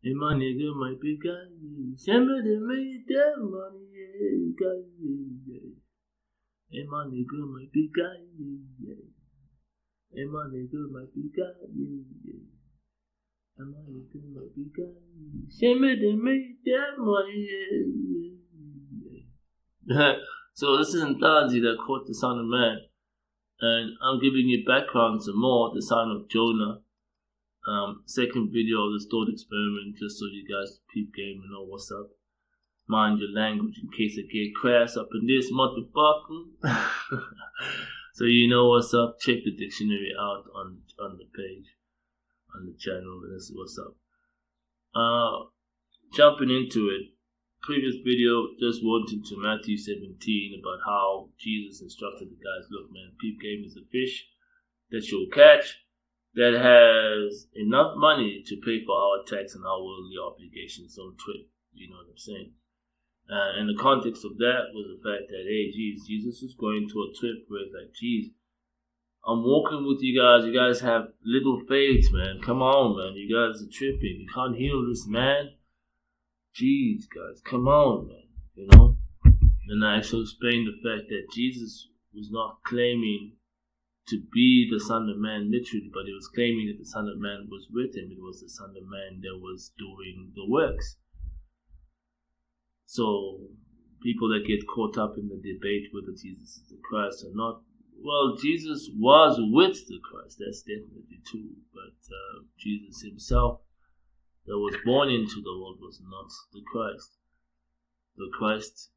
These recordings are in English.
And my nigga might be guy. Somebody made that money, yeah, guy. And my nigga might be guy, yeah. And my nigga might be guy, yeah. And my nigga might be guy. Somebody made that money, yeah. So this is NAVIGATOR that caught the Son of Man. And I'm giving you background some more, the son of Jonah. Second video of the thought experiment, just so you guys peep game and know what's up. Mind your language in case I get crass up in this motherfucker. So you know what's up. Check the dictionary out on the page, on the channel, and this is what's up. Jumping into it. Previous video just went into Matthew 17 about how Jesus instructed the guys, look man, peep game is a fish that you'll catch that has enough money to pay for our tax and our worldly obligations. Don't trip, you know what I'm saying? And the context of that was the fact that, hey, Jesus was going to a trip where it's like, geez, I'm walking with you guys have little faith, man. Come on, man, you guys are tripping. You can't heal this man. Jeez, guys, come on, man, you know? And I also explained the fact that Jesus was not claiming to be the Son of Man literally, but he was claiming that the Son of Man was with him. It was the Son of Man that was doing the works. So, people that get caught up in the debate whether Jesus is the Christ or not, well, Jesus was with the Christ, that's definitely true, but Jesus himself that was born into the world was not the Christ. The Christ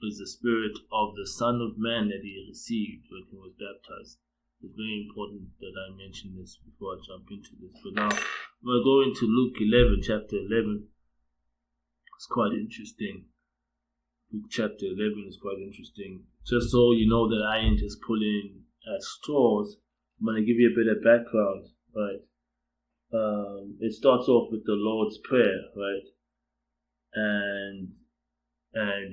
is the spirit of the Son of Man that he received when he was baptized. It's very important that I mention this before I jump into this. But now, we're going to Luke 11, chapter 11. It's quite interesting. Luke chapter 11 is quite interesting. Just so you know that I ain't just pulling at straws, I'm going to give you a bit of background, right? It starts off with the Lord's Prayer, right? And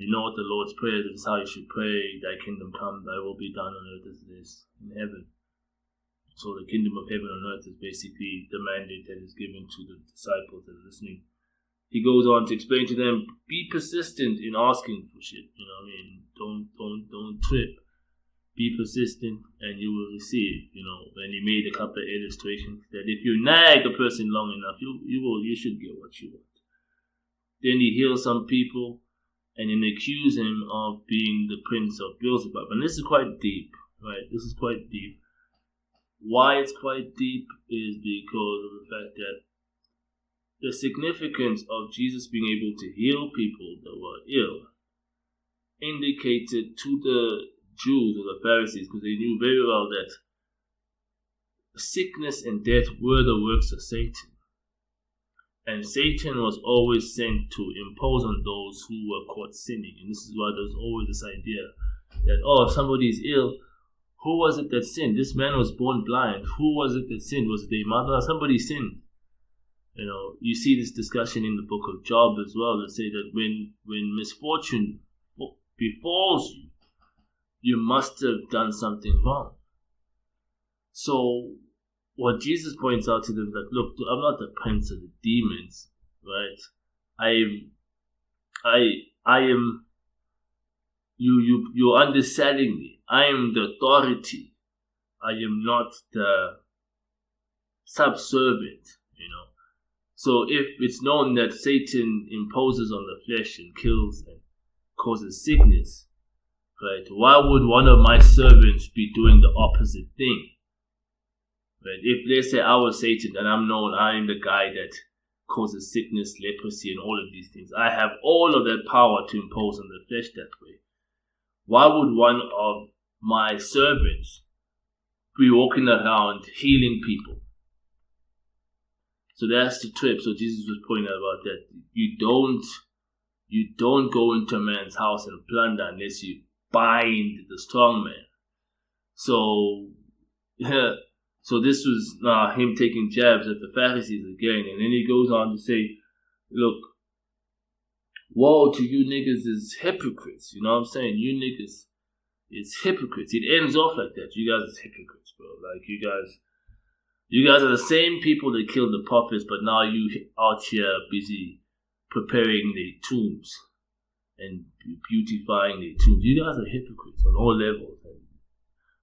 you know what the Lord's Prayer is? This is how you should pray. Thy kingdom come, thy will be done on earth as it is in heaven. So the kingdom of heaven on earth is basically the mandate that is given to the disciples that are listening. He goes on to explain to them, be persistent in asking for shit. You know what I mean? Don't trip. Be persistent and you will receive, you know. And he made a couple of illustrations that if you nag a person long enough, you should get what you want. Then he heals some people and then accuse him of being the prince of BEELZEBUB. And this is quite deep, right? This is quite deep. Why it's quite deep is because of the fact that the significance of Jesus being able to heal people that were ill indicated to the Jews or the Pharisees, because they knew very well that sickness and death were the works of Satan. And Satan was always sent to impose on those who were caught sinning. And this is why there's always this idea that, oh, if somebody is ill, who was it that sinned? This man was born blind. Who was it that sinned? Was it their mother? Somebody sinned. You know, you see this discussion in the book of Job as well, that say that when misfortune befalls you, you must have done something wrong. So what Jesus points out to them is that, look, I'm not the prince of the demons, right? I am you're underselling me. I am the authority. I am not the subservient, you know. So if it's known that Satan imposes on the flesh and kills and causes sickness, right, why would one of my servants be doing the opposite thing? Right? If let's say I was Satan and I'm known, I'm the guy that causes sickness, leprosy, and all of these things. I have all of that power to impose on the flesh that way. Why would one of my servants be walking around healing people? So that's the trip. So Jesus was pointing out about that. You don't go into a man's house and plunder unless you bind the strong man. So so this was him taking jabs at the Pharisees again. And then he goes on to say, look, woe to you niggas is hypocrites. You know what I'm saying? You niggas is hypocrites. It ends off like that. You guys is hypocrites, bro. Like, you You guys are the same people that killed the prophets, but now you out here busy preparing their tombs and beautifying their tombs. You guys are hypocrites on all levels.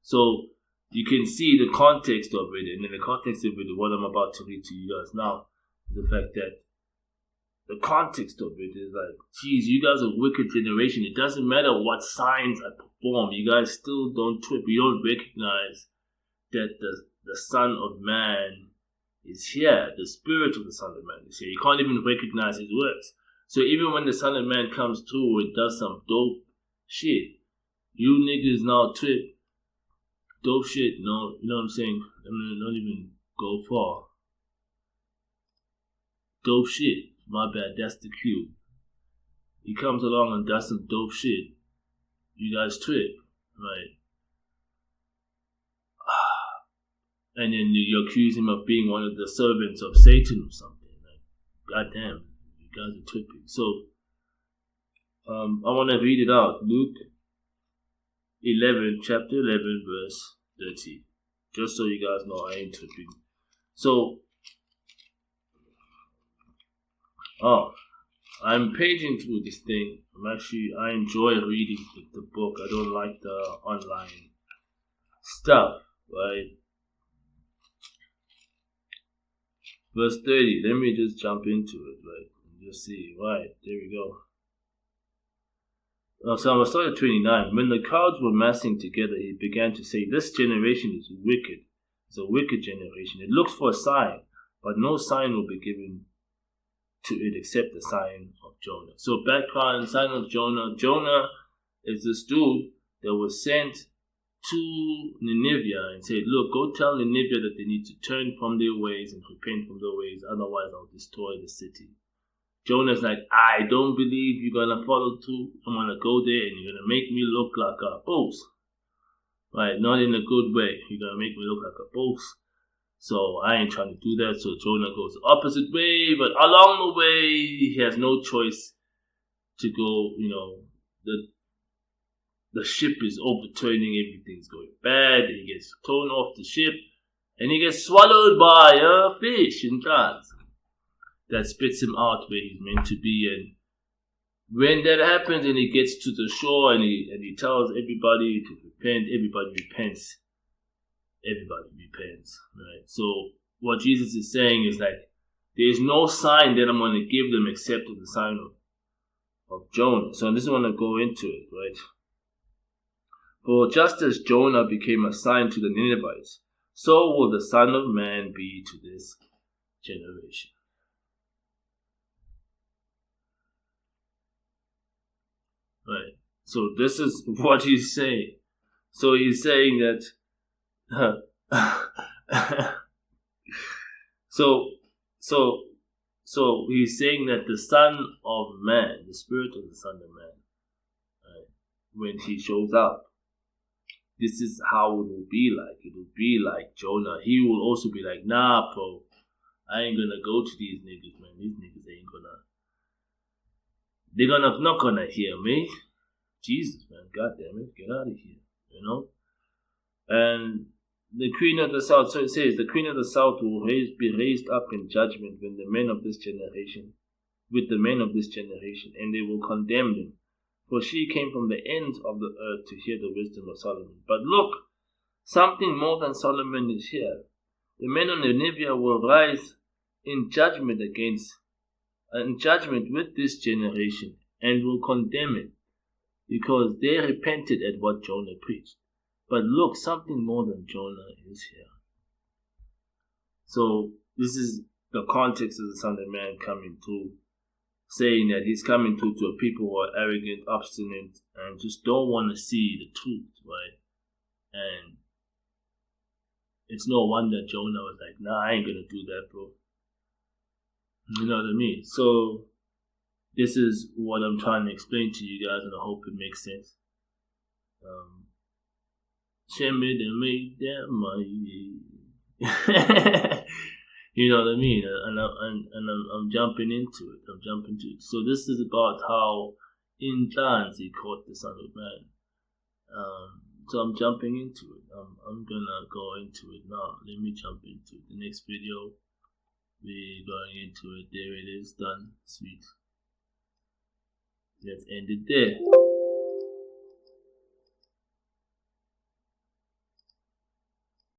So you can see the context of it, and in the context of it, what I'm about to read to you guys now, is the fact that the context of it is like, geez, you guys are a wicked generation. It doesn't matter what signs I perform, you guys still don't trip. You don't recognize that the Son of Man is here. The Spirit of the Son of Man is here. You can't even recognize his works. So even when the Son of Man comes through and does some dope shit, you niggas now trip. Dope shit, no, you know what I'm saying? I mean, not even go far. Dope shit. My bad, that's the cue. He comes along and does some dope shit. You guys trip, right? And then you accuse him of being one of the servants of Satan or something. Like, goddamn, you guys are tripping. So, I want to read it out. Luke 11, chapter 11, verse 30. Just so you guys know I ain't tripping. So, I'm paging through this thing. I enjoy reading the book. I don't like the online stuff, right? Verse 30, let me just jump into it, right? And just see, right, there we go. So I'm going to start at 29. When the crowds were massing together, he began to say, this generation is wicked. It's a wicked generation. It looks for a sign, but no sign will be given to it except the sign of Jonah. So background, sign of Jonah. Jonah is this dude that was sent to Nineveh and said, look, go tell Nineveh that they need to turn from their ways and repent from their ways, otherwise I'll destroy the city. Jonah's like, I don't believe you're going to follow through. I'm going to go there and you're going to make me look like a boss. Right, not in a good way. You're going to make me look like a boss. So I ain't trying to do that. So Jonah goes the opposite way, but along the way, he has no choice to go, the ship is overturning, everything's going bad, he gets thrown off the ship, and he gets swallowed by a fish in France that spits him out where he's meant to be. And when that happens and he gets to the shore and he tells everybody to repent, everybody repents. Right? So what Jesus is saying is like, there's no sign that I'm going to give them except the sign of Jonah. So this is going to go into it, right? For just as Jonah became a sign to the Ninevites, so will the Son of Man be to this generation. Right. So this is what he's saying. So he's saying that so he's saying that the Son of Man, the Spirit of the Son of Man, right, when he shows up, this is how it will be like. It will be like Jonah. He will also be like, nah, bro, I ain't gonna go to these niggas, man. These niggas they're not gonna hear me. Jesus, man, God damn it, get out of here, And the Queen of the South, so it says, the Queen of the South will be raised up in judgment with the men of this generation, and they will condemn them. For she came from the ends of the earth to hear the wisdom of Solomon. But look, something more than Solomon is here. The men of Nineveh will rise in judgment with this generation, and will condemn it, because they repented at what Jonah preached. But look, something more than Jonah is here. So this is the context of the Son of Man coming through, saying that he's coming through to a people who are arrogant, obstinate, and just don't want to see the truth, right? And it's no wonder Jonah was like, nah, I ain't gonna do that, bro. You know what I mean? So this is what I'm trying to explain to you guys, and I hope it makes sense. Send me to make that money. You know what I mean? And I'm jumping into it. So this is about how INHLANZI caught the Son of Man. So I'm jumping into it. I'm gonna go into it now. Let me jump into it. The next video, we're going into it. There it is, done. Sweet. Let's end it there.